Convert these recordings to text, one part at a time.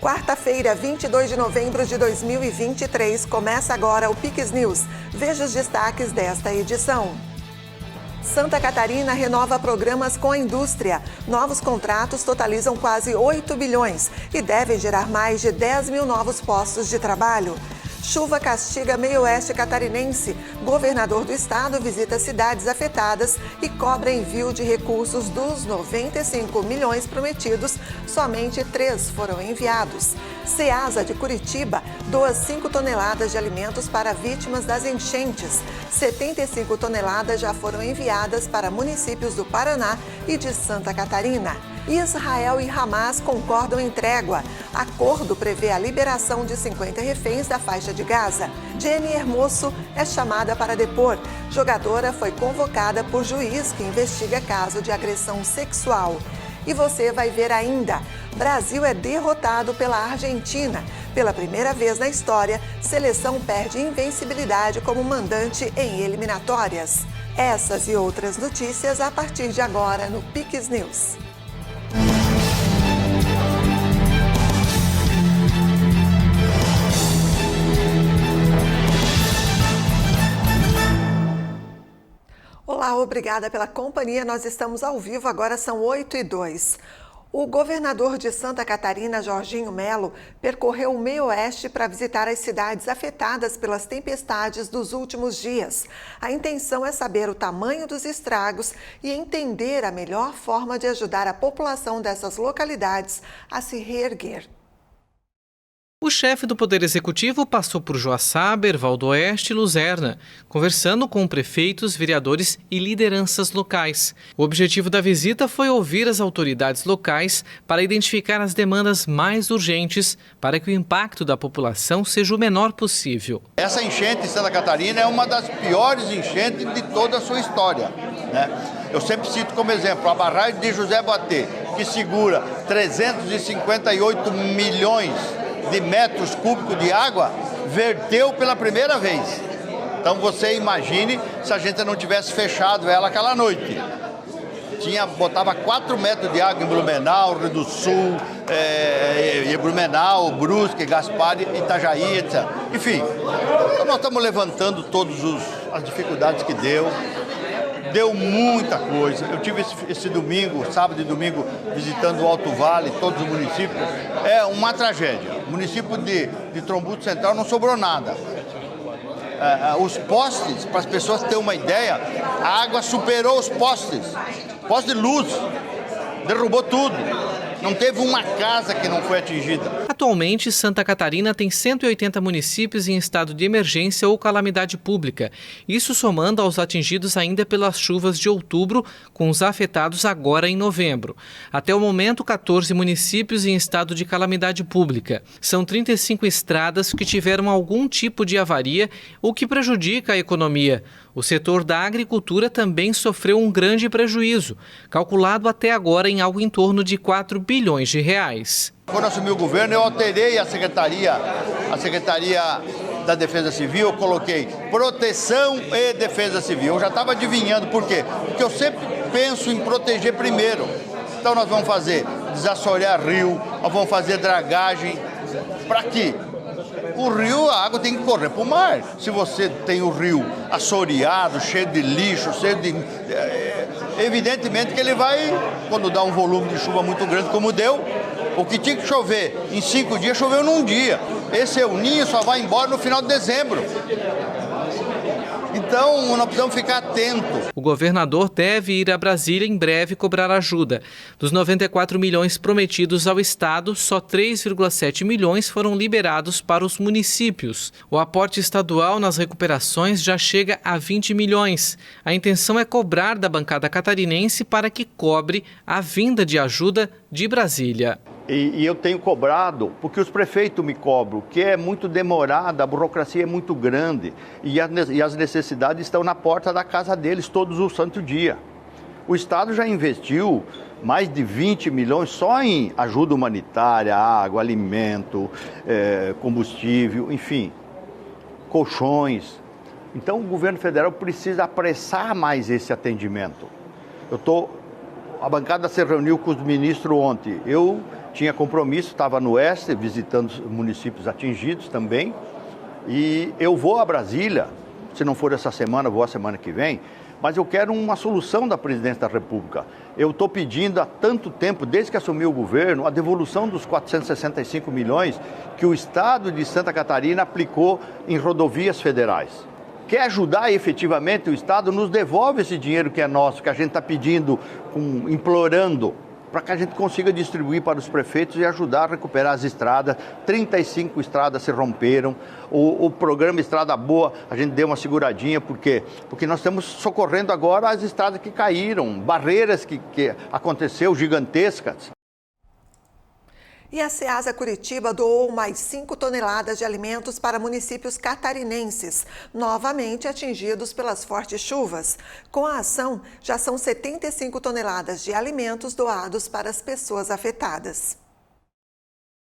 Quarta-feira, 22 de novembro de 2023, começa agora o Pix News. Veja os destaques desta edição. Santa Catarina renova programas com a indústria. Novos contratos totalizam quase 8 bilhões e devem gerar mais de 10 mil novos postos de trabalho. Chuva castiga meio-oeste catarinense. Governador do estado visita cidades afetadas e cobra envio de recursos dos 95 milhões prometidos. Somente 3 foram enviados. Ceasa de Curitiba doa 5 toneladas de alimentos para vítimas das enchentes. 75 toneladas já foram enviadas para municípios do Paraná e de Santa Catarina. Israel e Hamas concordam em trégua. Acordo prevê a liberação de 50 reféns da faixa de Gaza. Jenny Hermoso é chamada para depor. Jogadora foi convocada por juiz que investiga caso de agressão sexual. E você vai ver ainda. Brasil é derrotado pela Argentina. Pela primeira vez na história, seleção perde invencibilidade como mandante em eliminatórias. Essas e outras notícias a partir de agora no Pix News. Olá, obrigada pela companhia. Nós estamos ao vivo, agora são 8h02. O governador de Santa Catarina, Jorginho Melo, percorreu o meio-oeste para visitar as cidades afetadas pelas tempestades dos últimos dias. A intenção é saber o tamanho dos estragos e entender a melhor forma de ajudar a população dessas localidades a se reerguer. O chefe do Poder Executivo passou por Joaçaba, Erval do Oeste e Luzerna, conversando com prefeitos, vereadores e lideranças locais. O objetivo da visita foi ouvir as autoridades locais para identificar as demandas mais urgentes para que o impacto da população seja o menor possível. Essa enchente em Santa Catarina é uma das piores enchentes de toda a sua história, né? Eu sempre cito como exemplo a barragem de José Boatê, que segura 358 milhões de metros cúbicos de água, verteu pela primeira vez. Então você imagine se a gente não tivesse fechado ela aquela noite. Botava 4 metros de água em Blumenau, Rio do Sul, Blumenau, Brusque, Gaspar, Itajaí, etc. Enfim, então nós estamos levantando todas as dificuldades que deu muita coisa. Eu tive esse domingo, sábado e domingo, visitando o Alto Vale, todos os municípios. É uma tragédia. O município de Trombudo Central não sobrou nada. Os postes, para as pessoas terem uma ideia, a água superou os postes. Poste de luz, derrubou tudo. Não teve uma casa que não foi atingida. Atualmente, Santa Catarina tem 180 municípios em estado de emergência ou calamidade pública. Isso somando aos atingidos ainda pelas chuvas de outubro, com os afetados agora em novembro. Até o momento, 14 municípios em estado de calamidade pública. São 35 estradas que tiveram algum tipo de avaria, o que prejudica a economia. O setor da agricultura também sofreu um grande prejuízo, calculado até agora em algo em torno de 4 bilhões de reais. Quando assumi o governo, eu alterei a Secretaria da Defesa Civil, eu coloquei Proteção e Defesa Civil. Eu já estava adivinhando por quê? Porque eu sempre penso em proteger primeiro. Então nós vamos fazer desassorear rio, nós vamos fazer dragagem. Para quê? O rio, a água tem que correr para o mar. Se você tem o rio assoreado, cheio de lixo, evidentemente que ele vai, quando dá um volume de chuva muito grande como deu, o que tinha que chover em 5 dias, choveu num dia. Esse El Niño só vai embora no final de dezembro. Então, nós precisamos ficar atentos. O governador deve ir a Brasília em breve cobrar ajuda. Dos 94 milhões prometidos ao estado, só 3,7 milhões foram liberados para os municípios. O aporte estadual nas recuperações já chega a 20 milhões. A intenção é cobrar da bancada catarinense para que cobre a vinda de ajuda de Brasília. E eu tenho cobrado, porque os prefeitos me cobram, que é muito demorada, a burocracia é muito grande e as necessidades estão na porta da casa deles todos os santos dias. O Estado já investiu mais de 20 milhões só em ajuda humanitária, água, alimento, combustível, enfim, colchões. Então o governo federal precisa apressar mais esse atendimento. A bancada se reuniu com os ministros ontem. Eu tinha compromisso, estava no oeste, visitando os municípios atingidos também. E eu vou a Brasília, se não for essa semana, vou a semana que vem, mas eu quero uma solução da presidência da República. Eu estou pedindo há tanto tempo, desde que assumiu o governo, a devolução dos 465 milhões que o Estado de Santa Catarina aplicou em rodovias federais. Quer ajudar efetivamente o Estado, nos devolve esse dinheiro que é nosso, que a gente está pedindo, implorando, para que a gente consiga distribuir para os prefeitos e ajudar a recuperar as estradas. 35 estradas se romperam. O programa Estrada Boa, a gente deu uma seguradinha, porque nós estamos socorrendo agora as estradas que caíram, barreiras que aconteceu gigantescas. E a Ceasa Curitiba doou mais 5 toneladas de alimentos para municípios catarinenses, novamente atingidos pelas fortes chuvas. Com a ação, já são 75 toneladas de alimentos doados para as pessoas afetadas.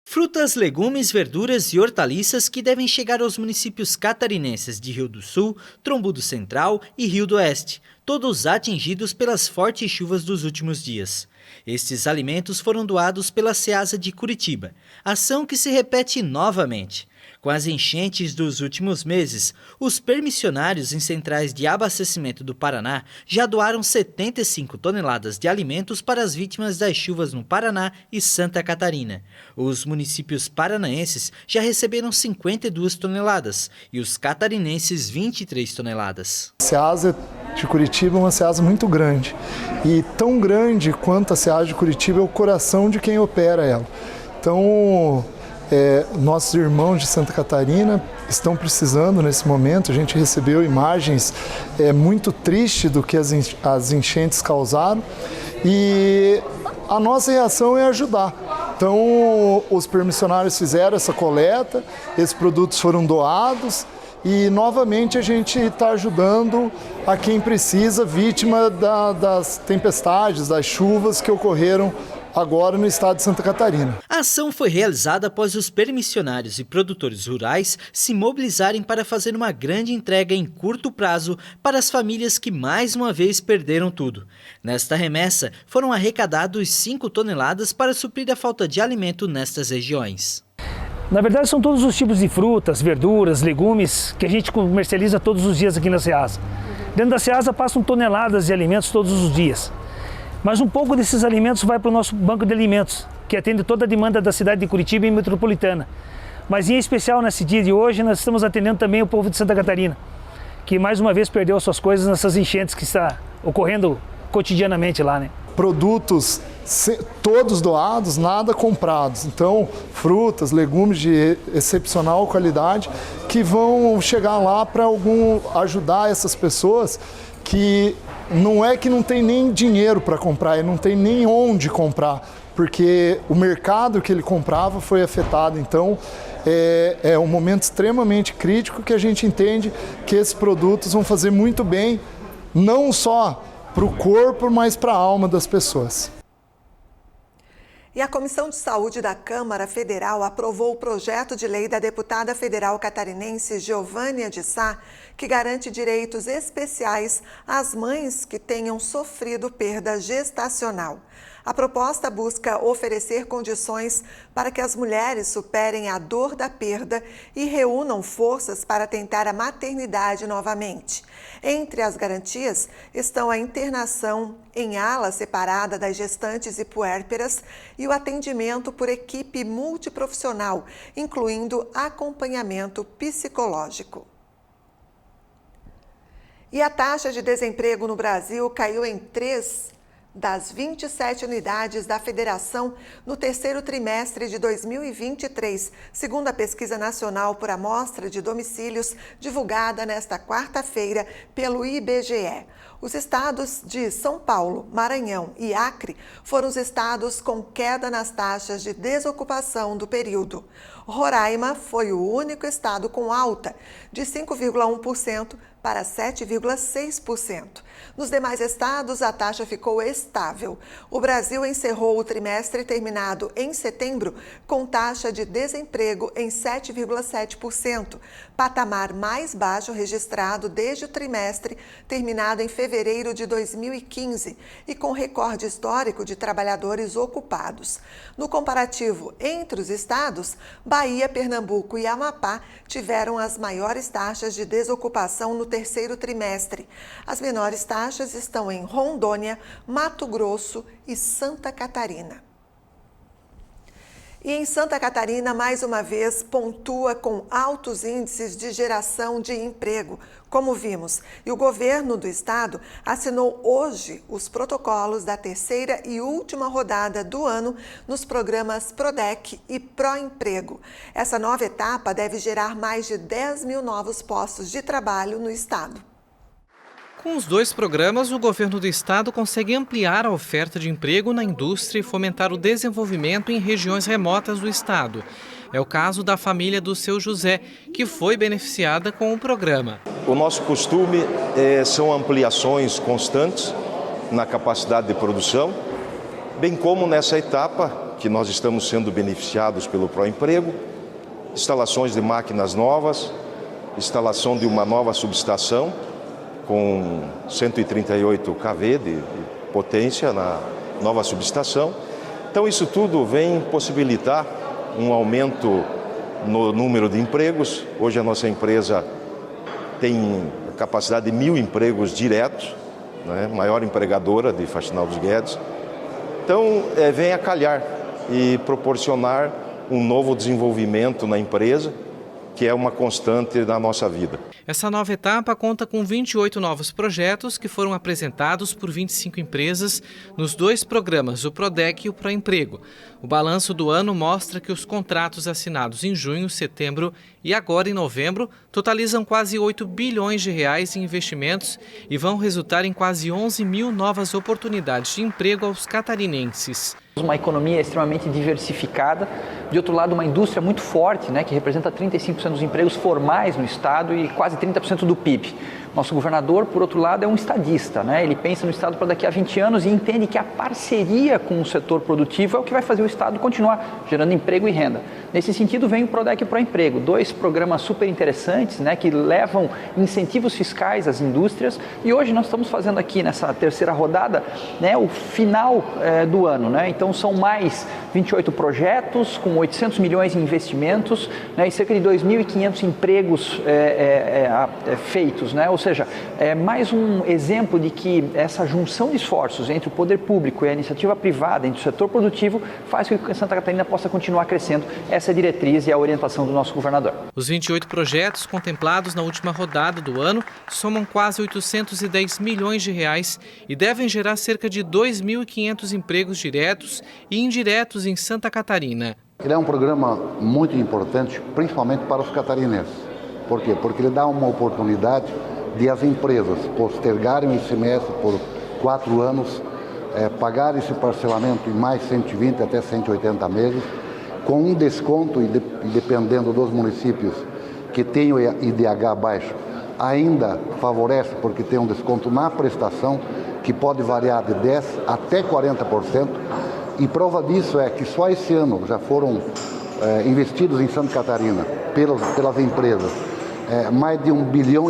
Frutas, legumes, verduras e hortaliças que devem chegar aos municípios catarinenses de Rio do Sul, Trombudo Central e Rio do Oeste, todos atingidos pelas fortes chuvas dos últimos dias. Estes alimentos foram doados pela Ceasa de Curitiba, ação que se repete novamente. Com as enchentes dos últimos meses, os permissionários em centrais de abastecimento do Paraná já doaram 75 toneladas de alimentos para as vítimas das chuvas no Paraná e Santa Catarina. Os municípios paranaenses já receberam 52 toneladas e os catarinenses 23 toneladas. A Ceasa de Curitiba é uma Ceasa muito grande e tão grande quanto a Ceasa de Curitiba é o coração de quem opera ela. Então, nossos irmãos de Santa Catarina estão precisando nesse momento. A gente recebeu imagens muito tristes do que as enchentes causaram e a nossa reação é ajudar. Então, os permissionários fizeram essa coleta, esses produtos foram doados e novamente a gente está ajudando a quem precisa, vítima das tempestades, das chuvas que ocorreram agora no estado de Santa Catarina. A ação foi realizada após os permissionários e produtores rurais se mobilizarem para fazer uma grande entrega em curto prazo para as famílias que mais uma vez perderam tudo. Nesta remessa, foram arrecadados 5 toneladas para suprir a falta de alimento nestas regiões. Na verdade, são todos os tipos de frutas, verduras, legumes que a gente comercializa todos os dias aqui na Ceasa. Dentro da Ceasa passam toneladas de alimentos todos os dias. Mas um pouco desses alimentos vai para o nosso banco de alimentos, que atende toda a demanda da cidade de Curitiba e metropolitana. Mas em especial nesse dia de hoje nós estamos atendendo também o povo de Santa Catarina, que mais uma vez perdeu as suas coisas nessas enchentes que está ocorrendo cotidianamente lá, né? Produtos todos doados, nada comprados. Então, frutas, legumes de excepcional qualidade que vão chegar lá para ajudar essas pessoas que não é que não tem nem dinheiro para comprar, e não tem nem onde comprar, porque o mercado que ele comprava foi afetado. Então, é um momento extremamente crítico que a gente entende que esses produtos vão fazer muito bem, não só para o corpo, mas para a alma das pessoas. E a Comissão de Saúde da Câmara Federal aprovou o projeto de lei da deputada federal catarinense Giovânia de Sá, que garante direitos especiais às mães que tenham sofrido perda gestacional. A proposta busca oferecer condições para que as mulheres superem a dor da perda e reúnam forças para tentar a maternidade novamente. Entre as garantias estão a internação em ala separada das gestantes e puérperas e o atendimento por equipe multiprofissional, incluindo acompanhamento psicológico. E a taxa de desemprego no Brasil caiu em 3 das 27 unidades da Federação no terceiro trimestre de 2023, segundo a Pesquisa Nacional por Amostra de Domicílios, divulgada nesta quarta-feira pelo IBGE. Os estados de São Paulo, Maranhão e Acre foram os estados com queda nas taxas de desocupação do período. Roraima foi o único estado com alta, de 5,1% para 7,6%. Nos demais estados, a taxa ficou estável. O Brasil encerrou o trimestre terminado em setembro com taxa de desemprego em 7,7%, patamar mais baixo registrado desde o trimestre terminado em fevereiro de 2015 e com recorde histórico de trabalhadores ocupados. No comparativo entre os estados, Bahia, Pernambuco e Amapá tiveram as maiores taxas de desocupação no terceiro trimestre. As menores taxas estão em Rondônia, Mato Grosso e Santa Catarina. E em Santa Catarina, mais uma vez, pontua com altos índices de geração de emprego, como vimos. E o governo do estado assinou hoje os protocolos da terceira e última rodada do ano nos programas PRODEC e PROEMPREGO. Essa nova etapa deve gerar mais de 10 mil novos postos de trabalho no estado. Com os dois programas, o governo do estado consegue ampliar a oferta de emprego na indústria e fomentar o desenvolvimento em regiões remotas do estado. É o caso da família do seu José, que foi beneficiada com o programa. O nosso costume são ampliações constantes na capacidade de produção, bem como nessa etapa que nós estamos sendo beneficiados pelo PROEMPREGO, instalações de máquinas novas, instalação de uma nova subestação, com 138 kV de potência na nova subestação. Então isso tudo vem possibilitar um aumento no número de empregos. Hoje a nossa empresa tem a capacidade de 1.000 empregos diretos, né? Maior empregadora de Faxinal dos Guedes. Então vem a calhar e proporcionar um novo desenvolvimento na empresa, que é uma constante da nossa vida. Essa nova etapa conta com 28 novos projetos que foram apresentados por 25 empresas nos dois programas, o PRODEC e o PROEMPREGO. O balanço do ano mostra que os contratos assinados em junho, setembro e agora em novembro totalizam quase 8 bilhões de reais em investimentos e vão resultar em quase 11 mil novas oportunidades de emprego aos catarinenses. Uma economia extremamente diversificada, de outro lado uma indústria muito forte, né, que representa 35% dos empregos formais no estado e quase 30% do PIB. Nosso governador, por outro lado, é um estadista, né? Ele pensa no estado para daqui a 20 anos e entende que a parceria com o setor produtivo é o que vai fazer o estado continuar gerando emprego e renda. Nesse sentido, vem o PRODEC e o PROEMPREGO, dois programas super interessantes, né, que levam incentivos fiscais às indústrias. E hoje nós estamos fazendo aqui nessa terceira rodada, né, o final do ano, né? Então são mais 28 projetos com 800 milhões em investimentos, né, e cerca de 2.500 empregos feitos, né? Ou seja, é mais um exemplo de que essa junção de esforços entre o poder público e a iniciativa privada, entre o setor produtivo, faz com que Santa Catarina possa continuar crescendo. Essa é a diretriz e a orientação do nosso governador. Os 28 projetos contemplados na última rodada do ano somam quase 810 milhões de reais e devem gerar cerca de 2.500 empregos diretos e indiretos em Santa Catarina. Ele é um programa muito importante, principalmente para os catarinenses. Por quê? Porque ele dá uma oportunidade de as empresas postergarem o ICMS por 4 anos, pagar esse parcelamento em mais 120 até 180 meses, com um desconto, e dependendo dos municípios que têm o IDH baixo, ainda favorece porque tem um desconto na prestação, que pode variar de 10% até 40%, e prova disso é que só esse ano já foram investidos em Santa Catarina pelas empresas mais de 1,5 bilhão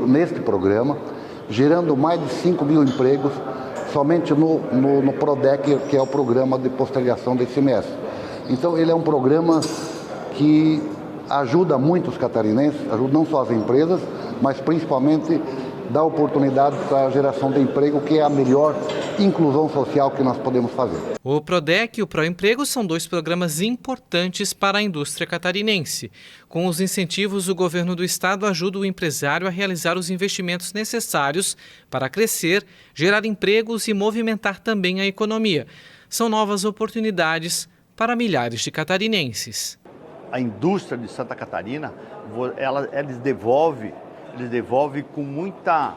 neste programa, gerando mais de 5 mil empregos somente no PRODEC, que é o programa de postergação do ICMS. Então ele é um programa que ajuda muito os catarinenses, ajuda não só as empresas, mas principalmente dá oportunidade para a geração de emprego, que é a melhor inclusão social que nós podemos fazer. O PRODEC e o PROEMPREGO são dois programas importantes para a indústria catarinense. Com os incentivos, o governo do estado ajuda o empresário a realizar os investimentos necessários para crescer, gerar empregos e movimentar também a economia. São novas oportunidades para milhares de catarinenses. A indústria de Santa Catarina, eles devolve com muita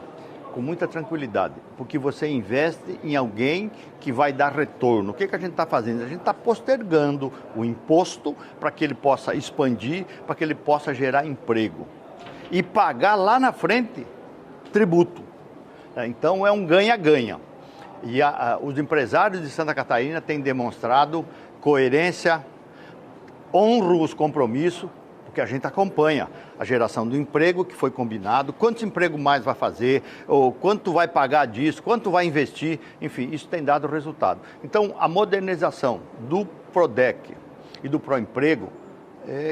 tranquilidade, porque você investe em alguém que vai dar retorno. O que a gente está fazendo? A gente está postergando o imposto para que ele possa expandir, para que ele possa gerar emprego e pagar lá na frente tributo. Então é um ganha-ganha. E os empresários de Santa Catarina têm demonstrado coerência, honram os compromissos, porque a gente acompanha a geração do emprego que foi combinado, quantos empregos mais vai fazer, ou quanto vai pagar disso, quanto vai investir, enfim, isso tem dado resultado. Então, a modernização do PRODEC e do PROEmprego,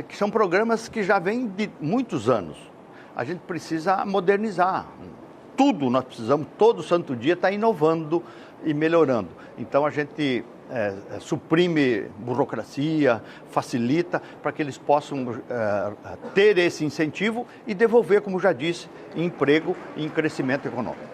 que são programas que já vêm de muitos anos, a gente precisa modernizar. Tudo nós precisamos, todo santo dia, estar inovando e melhorando. Então, a gente suprime burocracia, facilita para que eles possam ter esse incentivo e devolver, como já disse, em emprego e em crescimento econômico.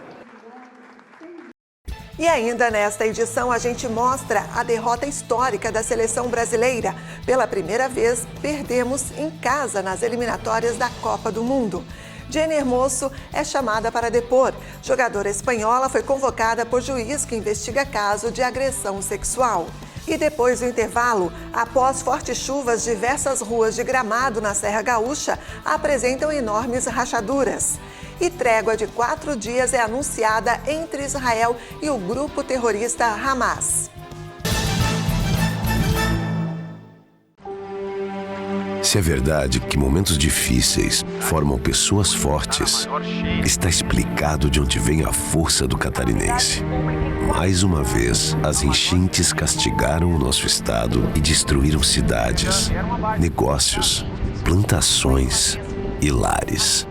E ainda nesta edição a gente mostra a derrota histórica da seleção brasileira. Pela primeira vez, perdemos em casa nas eliminatórias da Copa do Mundo. Jenny Hermoso é chamada para depor. Jogadora espanhola foi convocada por juiz que investiga caso de agressão sexual. E depois do intervalo, após fortes chuvas, diversas ruas de Gramado na Serra Gaúcha apresentam enormes rachaduras. E trégua de 4 dias é anunciada entre Israel e o grupo terrorista Hamas. Se é verdade que momentos difíceis formam pessoas fortes, está explicado de onde vem a força do catarinense. Mais uma vez, as enchentes castigaram o nosso estado e destruíram cidades, negócios, plantações e lares.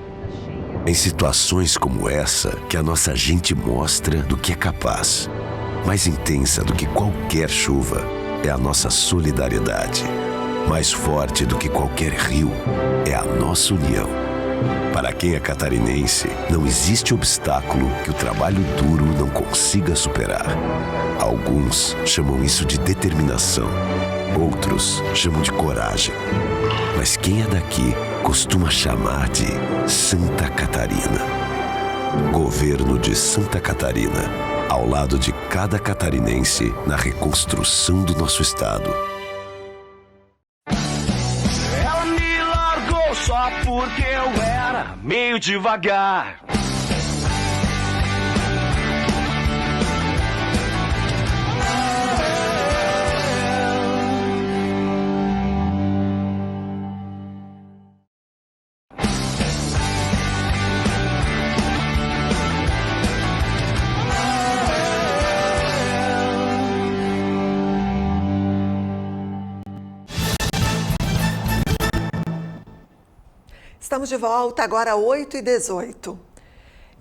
Em situações como essa que a nossa gente mostra do que é capaz. Mais intensa do que qualquer chuva é a nossa solidariedade. Mais forte do que qualquer rio é a nossa união. Para quem é catarinense, não existe obstáculo que o trabalho duro não consiga superar. Alguns chamam isso de determinação, outros chamam de coragem. Mas quem é daqui costuma chamar de Santa Catarina. Governo de Santa Catarina, ao lado de cada catarinense na reconstrução do nosso estado. Só porque eu era meio devagar. Estamos de volta, agora 8h18.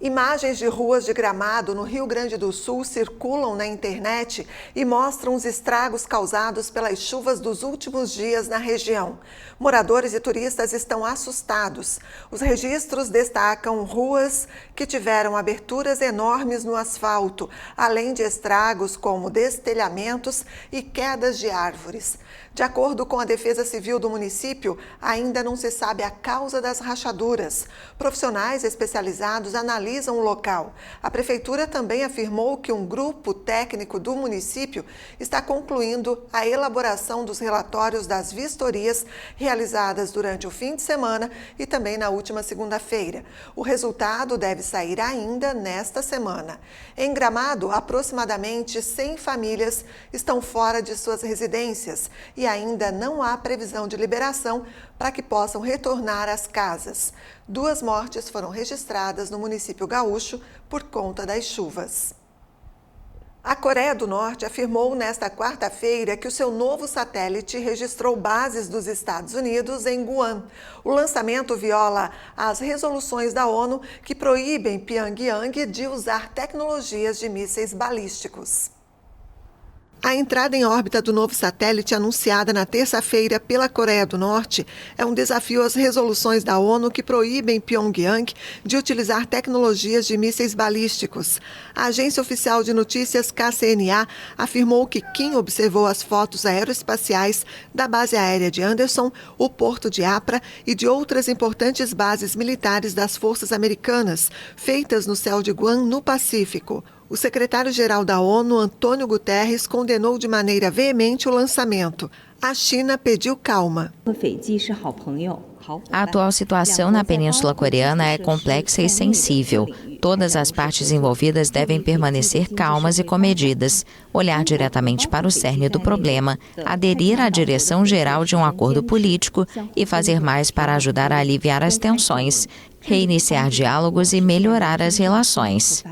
Imagens de ruas de Gramado, no Rio Grande do Sul, circulam na internet e mostram os estragos causados pelas chuvas dos últimos dias na região. Moradores e turistas estão assustados. Os registros destacam ruas que tiveram aberturas enormes no asfalto, além de estragos como destelhamentos e quedas de árvores. De acordo com a Defesa Civil do município, ainda não se sabe a causa das rachaduras. Profissionais especializados analisam o local. A Prefeitura também afirmou que um grupo técnico do município está concluindo a elaboração dos relatórios das vistorias realizadas durante o fim de semana e também na última segunda-feira. O resultado deve sair ainda nesta semana. Em Gramado, aproximadamente 100 famílias estão fora de suas residências e ainda não há previsão de liberação para que possam retornar às casas. 2 mortes foram registradas no município gaúcho por conta das chuvas. A Coreia do Norte afirmou nesta quarta-feira que o seu novo satélite registrou bases dos Estados Unidos em Guam. O lançamento viola as resoluções da ONU que proíbem Pyongyang de usar tecnologias de mísseis balísticos. A entrada em órbita do novo satélite, anunciada na terça-feira pela Coreia do Norte, é um desafio às resoluções da ONU que proíbem Pyongyang de utilizar tecnologias de mísseis balísticos. A agência oficial de notícias KCNA afirmou que Kim observou as fotos aeroespaciais da base aérea de Anderson, o porto de Apra e de outras importantes bases militares das forças americanas, feitas no céu de Guam, no Pacífico. O secretário-geral da ONU, Antônio Guterres, condenou de maneira veemente o lançamento. A China pediu calma. A atual situação na Península Coreana é complexa e sensível. Todas as partes envolvidas devem permanecer calmas e comedidas, olhar diretamente para o cerne do problema, aderir à direção geral de um acordo político e fazer mais para ajudar a aliviar as tensões, reiniciar diálogos e melhorar as relações.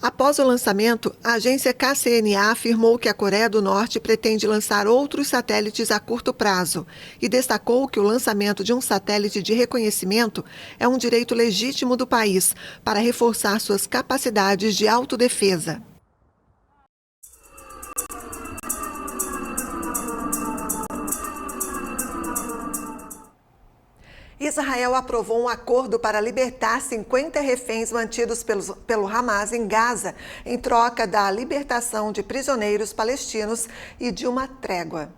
Após o lançamento, a agência KCNA afirmou que a Coreia do Norte pretende lançar outros satélites a curto prazo e destacou que o lançamento de um satélite de reconhecimento é um direito legítimo do país para reforçar suas capacidades de autodefesa. Israel aprovou um acordo para libertar 50 reféns mantidos pelo Hamas em Gaza, em troca da libertação de prisioneiros palestinos e de uma trégua.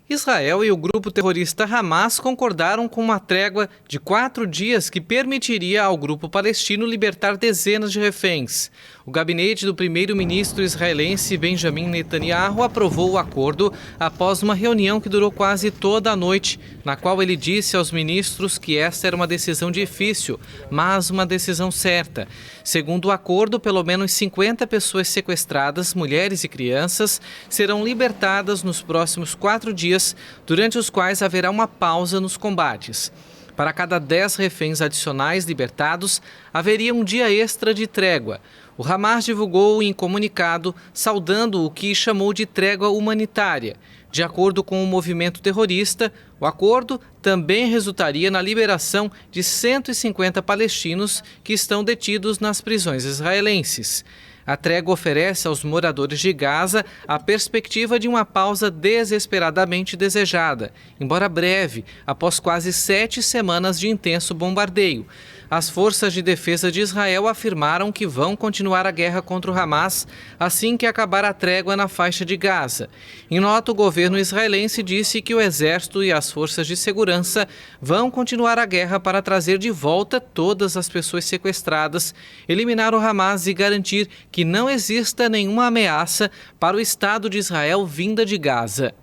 Israel e o grupo terrorista Hamas concordaram com uma trégua de 4 dias que permitiria ao grupo palestino libertar dezenas de reféns. O gabinete do primeiro-ministro israelense Benjamin Netanyahu aprovou o acordo após uma reunião que durou quase toda a noite, na qual ele disse aos ministros que esta era uma decisão difícil, mas uma decisão certa. Segundo o acordo, pelo menos 50 pessoas sequestradas, mulheres e crianças, serão libertadas nos próximos 4 dias, durante os quais haverá uma pausa nos combates. Para cada 10 reféns adicionais libertados, haveria um dia extra de trégua. O Hamas divulgou em comunicado, saudando o que chamou de trégua humanitária. De acordo com o movimento terrorista, o acordo também resultaria na liberação de 150 palestinos que estão detidos nas prisões israelenses. A trégua oferece aos moradores de Gaza a perspectiva de uma pausa desesperadamente desejada, embora breve, após quase 7 semanas de intenso bombardeio. As forças de defesa de Israel afirmaram que vão continuar a guerra contra o Hamas assim que acabar a trégua na faixa de Gaza. Em nota, o governo israelense disse que o exército e as forças de segurança vão continuar a guerra para trazer de volta todas as pessoas sequestradas, eliminar o Hamas e garantir que não exista nenhuma ameaça para o Estado de Israel vinda de Gaza.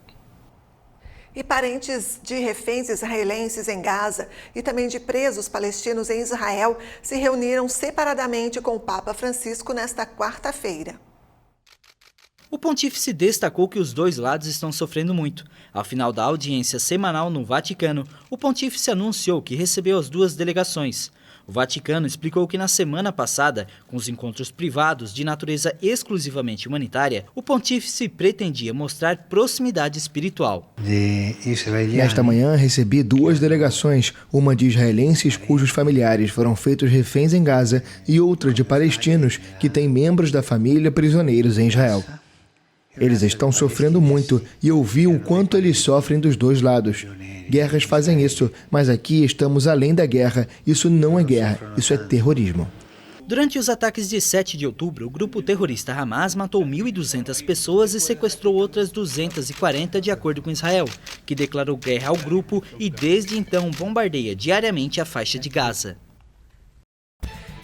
E parentes de reféns israelenses em Gaza e também de presos palestinos em Israel se reuniram separadamente com o Papa Francisco nesta quarta-feira. O pontífice destacou que os dois lados estão sofrendo muito. Ao final da audiência semanal no Vaticano, o pontífice anunciou que recebeu as 2 delegações. O Vaticano explicou que na semana passada, com os encontros privados de natureza exclusivamente humanitária, o pontífice pretendia mostrar proximidade espiritual. Nesta manhã recebi 2 delegações, uma de israelenses cujos familiares foram feitos reféns em Gaza e outra de palestinos que têm membros da família prisioneiros em Israel. Eles estão sofrendo muito e eu vi o quanto eles sofrem dos 2 lados. Guerras fazem isso, mas aqui estamos além da guerra. Isso não é guerra, isso é terrorismo. Durante os ataques de 7 de outubro, o grupo terrorista Hamas matou 1.200 pessoas e sequestrou outras 240, de acordo com Israel, que declarou guerra ao grupo e desde então bombardeia diariamente a faixa de Gaza.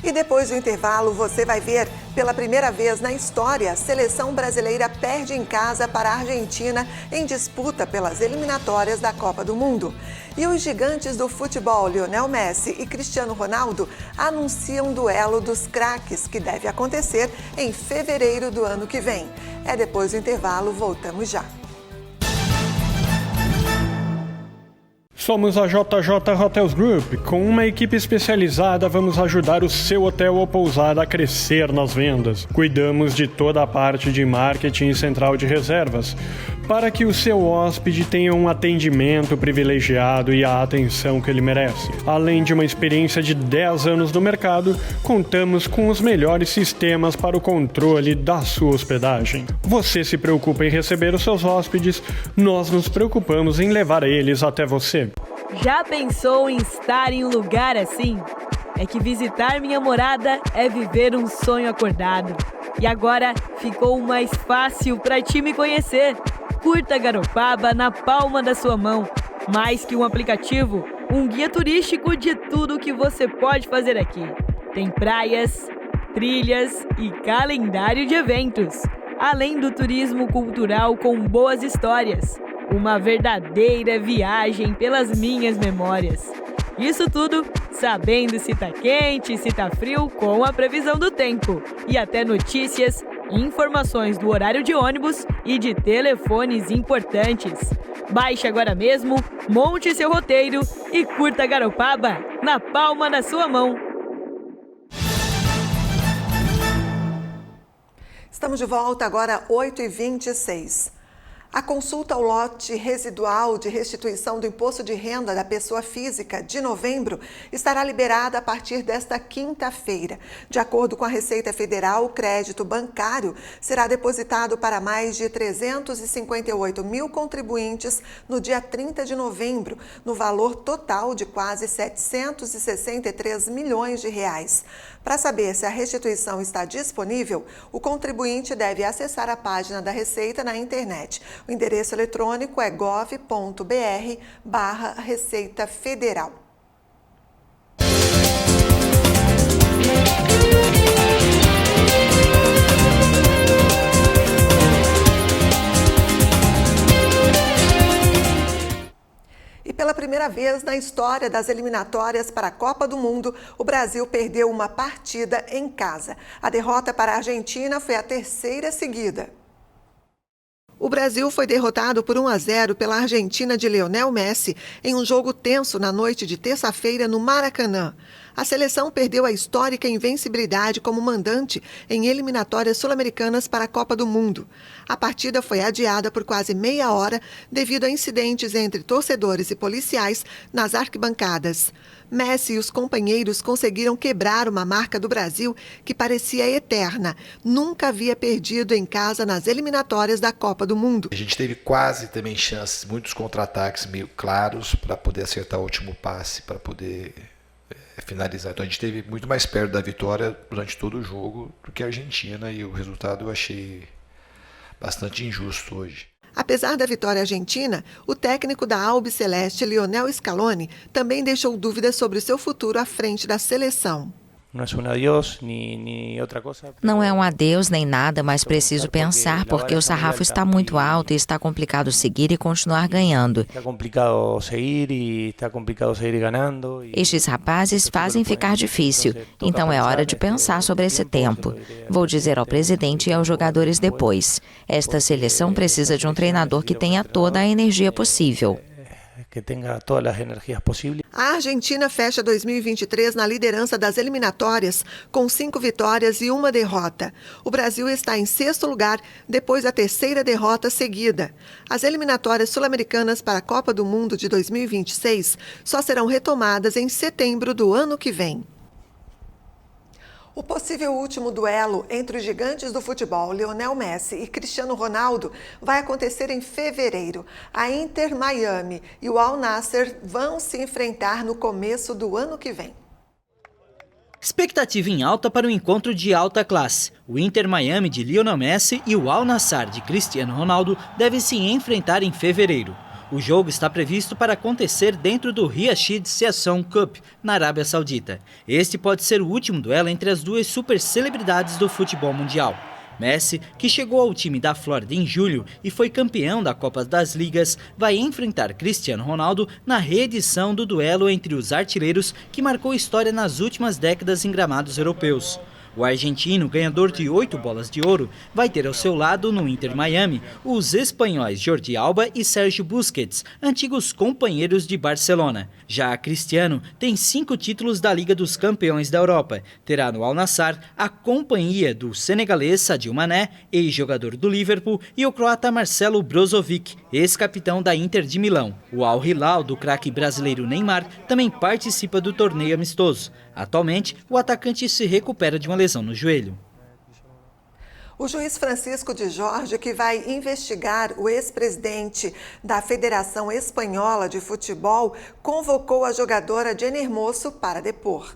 E depois do intervalo, você vai ver, pela primeira vez na história, a seleção brasileira perde em casa para a Argentina em disputa pelas eliminatórias da Copa do Mundo. E os gigantes do futebol, Lionel Messi e Cristiano Ronaldo, anunciam um duelo dos craques que deve acontecer em fevereiro do ano que vem. É depois do intervalo, voltamos já. Somos a JJ Hotels Group. Com uma equipe especializada, vamos ajudar o seu hotel ou pousada a crescer nas vendas. Cuidamos de toda a parte de marketing e central de reservas, para que o seu hóspede tenha um atendimento privilegiado e a atenção que ele merece. Além de uma experiência de 10 anos no mercado, contamos com os melhores sistemas para o controle da sua hospedagem. Você se preocupa em receber os seus hóspedes, nós nos preocupamos em levar eles até você. Já pensou em estar em um lugar assim? É que visitar minha morada é viver um sonho acordado. E agora ficou mais fácil para ti me conhecer. Curta Garopaba na palma da sua mão. Mais que um aplicativo, um guia turístico de tudo o que você pode fazer aqui. Tem praias, trilhas e calendário de eventos. além do turismo cultural com boas histórias. Uma verdadeira viagem pelas minhas memórias. Isso tudo sabendo se tá quente, se tá frio, com a previsão do tempo. E até notícias, informações do horário de ônibus e de telefones importantes. Baixe agora mesmo, monte seu roteiro e curta Garopaba na palma da sua mão. Estamos de volta agora, 8h26. A consulta ao lote residual de restituição do imposto de renda da pessoa física de novembro estará liberada a partir desta quinta-feira. De acordo com a Receita Federal, o crédito bancário será depositado para mais de 358 mil contribuintes no dia 30 de novembro, no valor total de quase 763 milhões de reais. Para saber se a restituição está disponível, o contribuinte deve acessar a página da Receita na internet. O endereço eletrônico é gov.br/Receita Federal. E pela primeira vez na história das eliminatórias para a Copa do Mundo, o Brasil perdeu uma partida em casa. A derrota para a Argentina foi a terceira seguida. O Brasil foi derrotado por 1-0 pela Argentina de Lionel Messi em um jogo tenso na noite de terça-feira no Maracanã. A seleção perdeu a histórica invencibilidade como mandante em eliminatórias sul-americanas para a Copa do Mundo. A partida foi adiada por quase meia hora devido a incidentes entre torcedores e policiais nas arquibancadas. Messi e os companheiros conseguiram quebrar uma marca do Brasil que parecia eterna. Nunca havia perdido em casa nas eliminatórias da Copa do Mundo. A gente teve quase também chances, muitos contra-ataques meio claros para poder acertar o último passe, para poder finalizar. Então a gente esteve muito mais perto da vitória durante todo o jogo do que a Argentina, e o resultado eu achei bastante injusto hoje. Apesar da vitória argentina, o técnico da Albiceleste, Lionel Scaloni, também deixou dúvidas sobre o seu futuro à frente da seleção. Não é um adeus nem nada, mas preciso pensar porque o sarrafo está muito alto e está complicado seguir e continuar ganhando. Estes rapazes fazem ficar difícil, então é hora de pensar sobre esse tempo. Vou dizer ao presidente e aos jogadores depois. Esta seleção precisa de um treinador que tenha toda a energia possível. A Argentina fecha 2023 na liderança das eliminatórias, com 5 vitórias e 1 derrota. O Brasil está em 6º lugar, depois da terceira derrota seguida. As eliminatórias sul-americanas para a Copa do Mundo de 2026 só serão retomadas em setembro do ano que vem. O possível último duelo entre os gigantes do futebol, Lionel Messi e Cristiano Ronaldo, vai acontecer em fevereiro. A Inter Miami e o Al Nassr vão se enfrentar no começo do ano que vem. Expectativa em alta para o encontro de alta classe. O Inter Miami de Lionel Messi e o Al Nassr de Cristiano Ronaldo devem se enfrentar em fevereiro. O jogo está previsto para acontecer dentro do Riyadh Season Cup, na Arábia Saudita. Este pode ser o último duelo entre as duas super celebridades do futebol mundial. Messi, que chegou ao time da Flórida em julho e foi campeão da Copa das Ligas, vai enfrentar Cristiano Ronaldo na reedição do duelo entre os artilheiros que marcou história nas últimas décadas em gramados europeus. O argentino, ganhador de 8 bolas de ouro, vai ter ao seu lado no Inter Miami os espanhóis Jordi Alba e Sérgio Busquets, antigos companheiros de Barcelona. Já Cristiano tem 5 títulos da Liga dos Campeões da Europa. Terá no Al Nassr a companhia do senegalês Sadio Mané, ex-jogador do Liverpool, e o croata Marcelo Brozovic, ex-capitão da Inter de Milão. O Al Hilal do craque brasileiro Neymar também participa do torneio amistoso. Atualmente, o atacante se recupera de uma lesão no joelho. O juiz Francisco de Jorge, que vai investigar o ex-presidente da Federação Espanhola de Futebol, convocou a jogadora Jenny Hermoso para depor.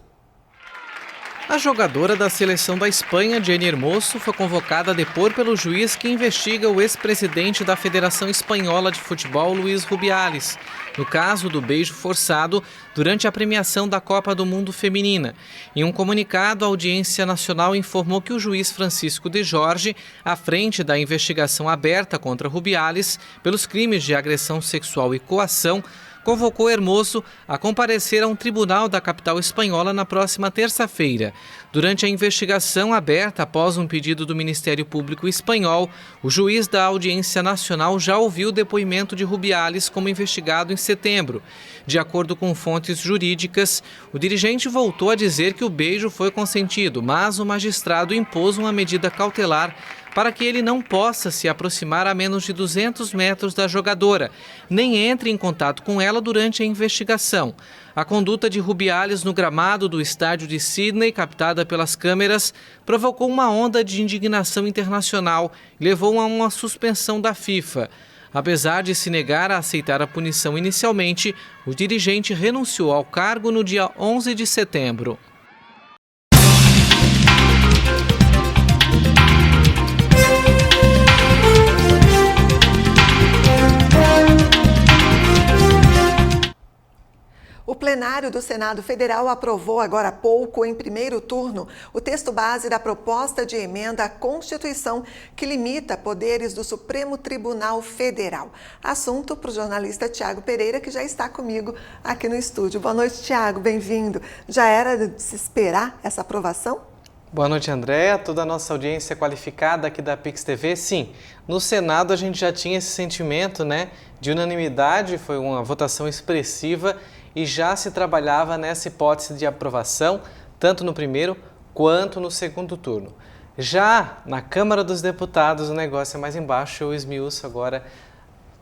A jogadora da seleção da Espanha, Jenny Hermoso, foi convocada a depor pelo juiz que investiga o ex-presidente da Federação Espanhola de Futebol, Luís Rubiales, no caso do beijo forçado durante a premiação da Copa do Mundo Feminina. Em um comunicado, a Audiência Nacional informou que o juiz Francisco de Jorge, à frente da investigação aberta contra Rubiales pelos crimes de agressão sexual e coação, convocou Hermoso a comparecer a um tribunal da capital espanhola na próxima terça-feira. Durante a investigação aberta após um pedido do Ministério Público espanhol, o juiz da Audiência Nacional já ouviu o depoimento de Rubiales como investigado em setembro. De acordo com fontes jurídicas, o dirigente voltou a dizer que o beijo foi consentido, mas o magistrado impôs uma medida cautelar para que ele não possa se aproximar a menos de 200 metros da jogadora, nem entre em contato com ela durante a investigação. A conduta de Rubiales no gramado do estádio de Sydney, captada pelas câmeras, provocou uma onda de indignação internacional e levou a uma suspensão da FIFA. Apesar de se negar a aceitar a punição inicialmente, o dirigente renunciou ao cargo no dia 11 de setembro. O plenário do Senado Federal aprovou agora há pouco, em primeiro turno, o texto base da proposta de emenda à Constituição que limita poderes do Supremo Tribunal Federal. Assunto para o jornalista Tiago Pereira, que já está comigo aqui no estúdio. Boa noite, Tiago, bem-vindo. Já era de se esperar essa aprovação? Boa noite, Andréa, toda a nossa audiência qualificada aqui da Pix TV. Sim, no Senado a gente já tinha esse sentimento, de unanimidade, foi uma votação expressiva e já se trabalhava nessa hipótese de aprovação, tanto no primeiro quanto no segundo turno. Já na Câmara dos Deputados o negócio é mais embaixo, eu esmiuço agora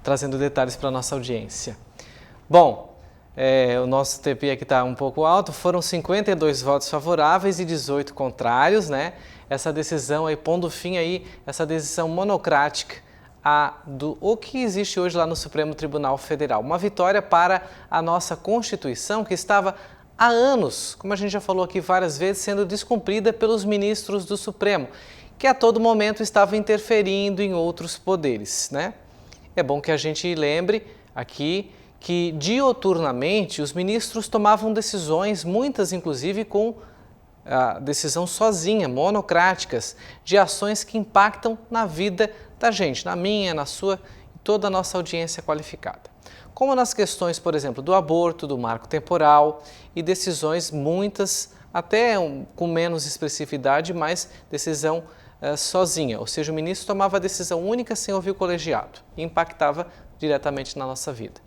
trazendo detalhes para a nossa audiência. Bom, o nosso TP aqui está um pouco alto, foram 52 votos favoráveis e 18 contrários, Essa decisão aí, pondo fim aí, essa decisão monocrática o que existe hoje lá no Supremo Tribunal Federal. Uma vitória para a nossa Constituição, que estava há anos, como a gente já falou aqui várias vezes, sendo descumprida pelos ministros do Supremo, que a todo momento estavam interferindo em outros poderes, É bom que a gente lembre aqui que dioturnamente os ministros tomavam decisões, muitas inclusive com a decisão sozinha, monocráticas, de ações que impactam na vida da gente, na minha, na sua e toda a nossa audiência qualificada. Como nas questões, por exemplo, do aborto, do marco temporal e decisões muitas, até com menos expressividade, mas decisão sozinha, ou seja, o ministro tomava a decisão única sem ouvir o colegiado e impactava diretamente na nossa vida.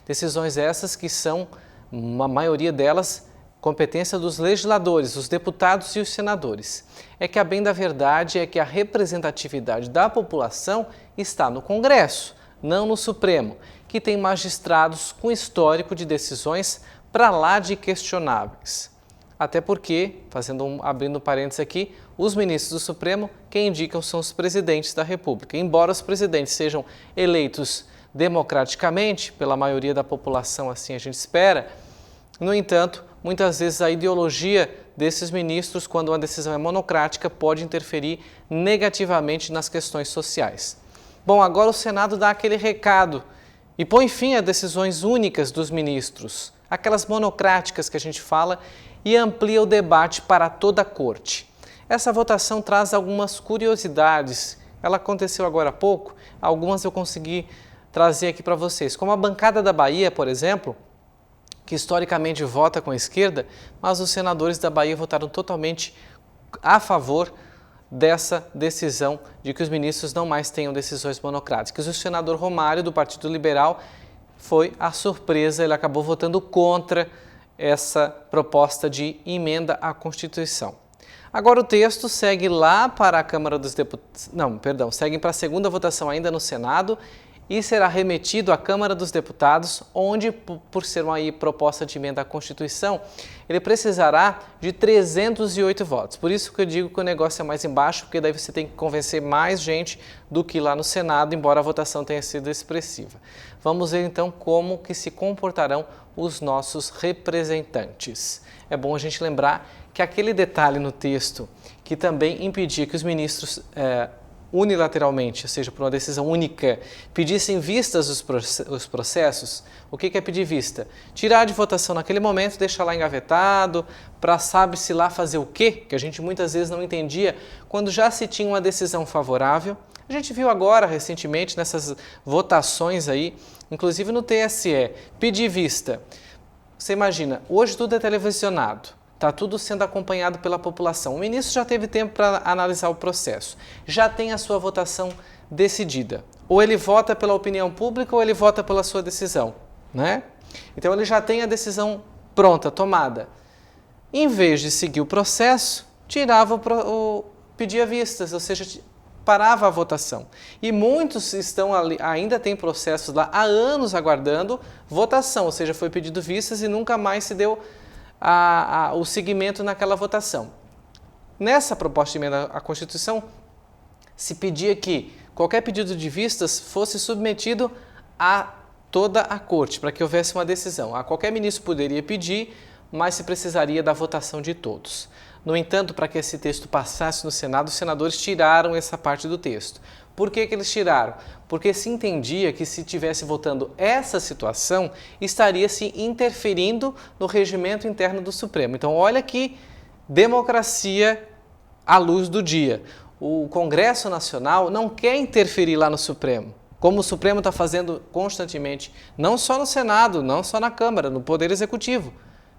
Decisões essas que são, uma maioria delas, competência dos legisladores, os deputados e os senadores. É que a bem da verdade é que a representatividade da população está no Congresso, não no Supremo, que tem magistrados com histórico de decisões para lá de questionáveis. Até porque, abrindo parênteses aqui, os ministros do Supremo, quem indicam são os presidentes da República. Embora os presidentes sejam eleitos democraticamente, pela maioria da população, assim a gente espera, no entanto, muitas vezes a ideologia desses ministros, quando uma decisão é monocrática, pode interferir negativamente nas questões sociais. Bom, agora o Senado dá aquele recado e põe fim a decisões únicas dos ministros, aquelas monocráticas que a gente fala, e amplia o debate para toda a corte. Essa votação traz algumas curiosidades, ela aconteceu agora há pouco, algumas eu consegui trazer aqui para vocês, como a bancada da Bahia, por exemplo, que historicamente vota com a esquerda, mas os senadores da Bahia votaram totalmente a favor dessa decisão de que os ministros não mais tenham decisões monocráticas. O senador Romário, do Partido Liberal, foi a surpresa, ele acabou votando contra essa proposta de emenda à Constituição. Agora o texto segue lá para a Câmara dos Deputados, segue para a segunda votação ainda no Senado e será remetido à Câmara dos Deputados, onde, por ser uma proposta de emenda à Constituição, ele precisará de 308 votos. Por isso que eu digo que o negócio é mais embaixo, porque daí você tem que convencer mais gente do que lá no Senado, embora a votação tenha sido expressiva. Vamos ver então como que se comportarão os nossos representantes. É bom a gente lembrar que aquele detalhe no texto que também impedia que os ministros unilateralmente, ou seja, por uma decisão única, pedissem vistas os processos. O que é pedir vista? Tirar de votação naquele momento, deixar lá engavetado, para sabe-se lá fazer o quê? Que a gente muitas vezes não entendia quando já se tinha uma decisão favorável. A gente viu agora, recentemente, nessas votações aí, inclusive no TSE, pedir vista. Você imagina, hoje tudo é televisionado. Está tudo sendo acompanhado pela população. O ministro já teve tempo para analisar o processo. Já tem a sua votação decidida. Ou ele vota pela opinião pública ou ele vota pela sua decisão, né? Então ele já tem a decisão pronta, tomada. Em vez de seguir o processo, tirava pedia vistas, ou seja, parava a votação. E muitos estão ali, ainda tem processos lá há anos aguardando votação, ou seja, foi pedido vistas e nunca mais se deu o seguimento naquela votação. Nessa proposta de emenda à Constituição, se pedia que qualquer pedido de vistas fosse submetido a toda a Corte, para que houvesse uma decisão. A qualquer ministro poderia pedir, mas se precisaria da votação de todos. No entanto, para que esse texto passasse no Senado, os senadores tiraram essa parte do texto. Por que eles tiraram? Porque se entendia que se estivesse votando essa situação, estaria se interferindo no regimento interno do Supremo. Então, olha que democracia à luz do dia. O Congresso Nacional não quer interferir lá no Supremo, como o Supremo está fazendo constantemente, não só no Senado, não só na Câmara, no Poder Executivo,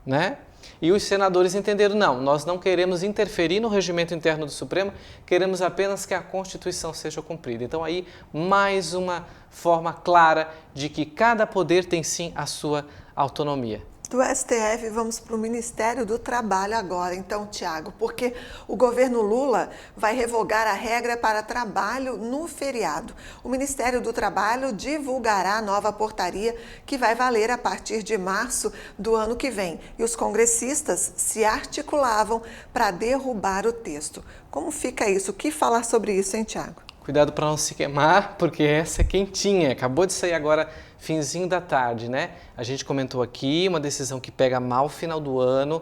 né? E os senadores entenderam, não, nós não queremos interferir no regimento interno do Supremo, queremos apenas que a Constituição seja cumprida. Então aí, mais uma forma clara de que cada poder tem sim a sua autonomia. Do STF, vamos para o Ministério do Trabalho agora, então, Tiago, porque o governo Lula vai revogar a regra para trabalho no feriado. O Ministério do Trabalho divulgará a nova portaria que vai valer a partir de março do ano que vem. E os congressistas se articulavam para derrubar o texto. Como fica isso? O que falar sobre isso, hein, Tiago? Cuidado para não se queimar, porque essa é quentinha. Acabou de sair agora, finzinho da tarde, né? A gente comentou aqui, uma decisão que pega mal o final do ano.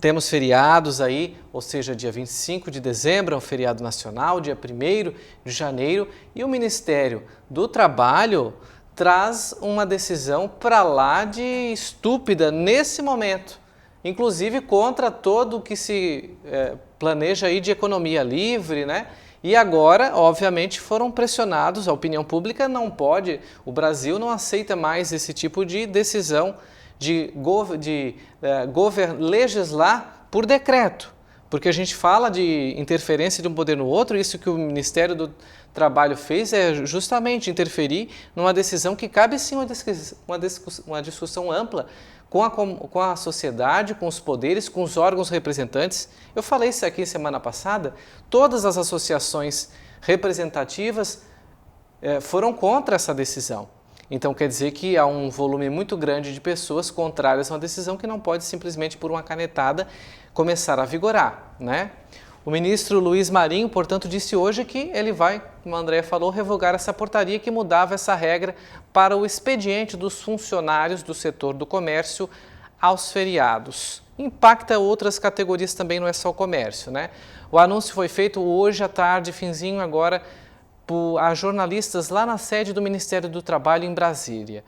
Temos feriados aí, ou seja, dia 25 de dezembro é um feriado nacional, dia 1º de janeiro. E o Ministério do Trabalho traz uma decisão para lá de estúpida nesse momento. Inclusive contra todo o que se planeja aí de economia livre, né? E agora, obviamente, foram pressionados, a opinião pública não pode, o Brasil não aceita mais esse tipo de decisão de legislar por decreto, porque a gente fala de interferência de um poder no outro, isso que o Ministério do Trabalho fez é justamente interferir numa decisão que cabe sim uma discussão ampla com a sociedade, com os poderes, com os órgãos representantes. Eu falei isso aqui semana passada, todas as associações representativas foram contra essa decisão. Então quer dizer que há um volume muito grande de pessoas contrárias a uma decisão que não pode simplesmente por uma canetada começar a vigorar, né? O ministro Luiz Marinho, portanto, disse hoje que ele vai, como a Andréia falou, revogar essa portaria que mudava essa regra para o expediente dos funcionários do setor do comércio aos feriados. Impacta outras categorias também, não é só o comércio, né? O anúncio foi feito hoje à tarde, finzinho agora, a jornalistas lá na sede do Ministério do Trabalho em Brasília.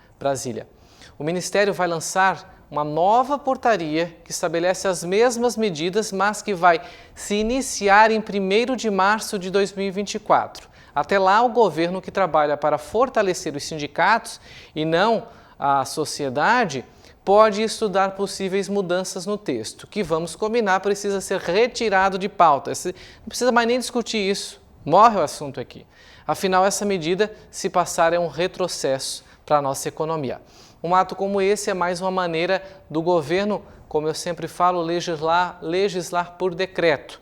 O Ministério vai lançar uma nova portaria que estabelece as mesmas medidas, mas que vai se iniciar em 1º de março de 2024. Até lá, o governo que trabalha para fortalecer os sindicatos e não a sociedade pode estudar possíveis mudanças no texto, que vamos combinar precisa ser retirado de pauta. Não precisa mais nem discutir isso, morre o assunto aqui. Afinal, essa medida, se passar, é um retrocesso para a nossa economia. Um ato como esse é mais uma maneira do governo, como eu sempre falo, legislar por decreto.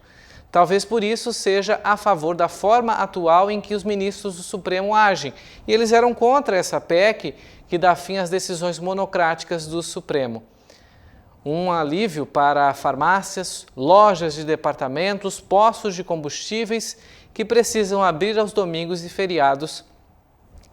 Talvez por isso seja a favor da forma atual em que os ministros do Supremo agem. E eles eram contra essa PEC que dá fim às decisões monocráticas do Supremo. Um alívio para farmácias, lojas de departamentos, postos de combustíveis que precisam abrir aos domingos e feriados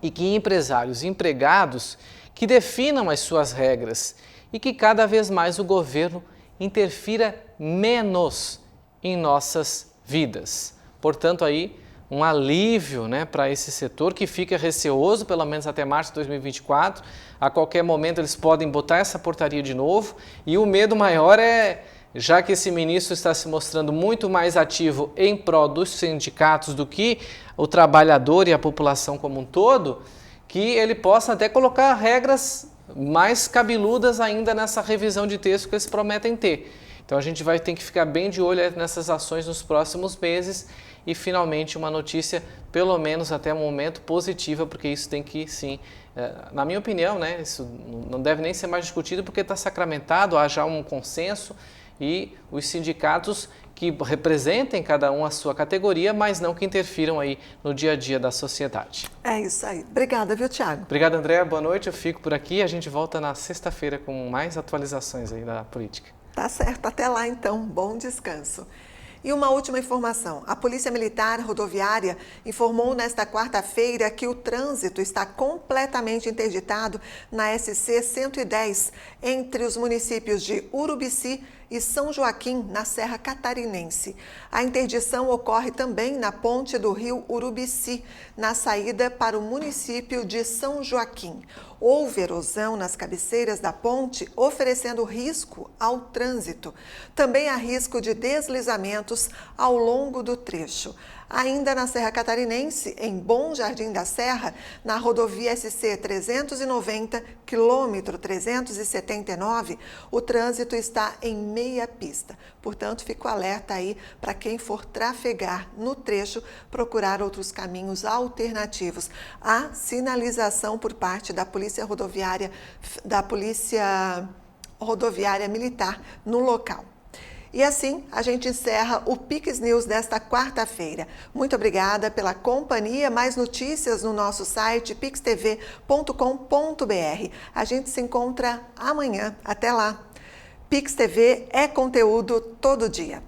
e que empresários e empregados que definam as suas regras e que cada vez mais o governo interfira menos em nossas vidas. Portanto, aí um alívio, né, para esse setor que fica receoso, pelo menos até março de 2024. A qualquer momento eles podem botar essa portaria de novo e o medo maior é, já que esse ministro está se mostrando muito mais ativo em prol dos sindicatos do que o trabalhador e a população como um todo, que ele possa até colocar regras mais cabeludas ainda nessa revisão de texto que eles prometem ter. Então a gente vai ter que ficar bem de olho nessas ações nos próximos meses e finalmente uma notícia, pelo menos até o momento, positiva, porque isso tem que, sim, na minha opinião, né, isso não deve nem ser mais discutido porque está sacramentado, há já um consenso e os sindicatos que representem cada um a sua categoria, mas não que interfiram aí no dia a dia da sociedade. É isso aí. Obrigada, viu, Thiago? Obrigado, André. Boa noite. Eu fico por aqui. A gente volta na sexta-feira com mais atualizações aí da política. Tá certo. Até lá, então. Bom descanso. E uma última informação. A Polícia Militar Rodoviária informou nesta quarta-feira que o trânsito está completamente interditado na SC 110, entre os municípios de Urubici e São Joaquim, na Serra Catarinense. A interdição ocorre também na ponte do rio Urubici, na saída para o município de São Joaquim. Houve erosão nas cabeceiras da ponte, oferecendo risco ao trânsito. Também há risco de deslizamentos ao longo do trecho. Ainda na Serra Catarinense, em Bom Jardim da Serra, na rodovia SC 390, quilômetro 379, o trânsito está em meia pista. Portanto, fico alerta aí para quem for trafegar no trecho, procurar outros caminhos alternativos. Há sinalização por parte da Polícia Rodoviária Militar no local. E assim, a gente encerra o Pix News desta quarta-feira. Muito obrigada pela companhia. Mais notícias no nosso site pixtv.com.br. A gente se encontra amanhã. Até lá. Pix TV é conteúdo todo dia.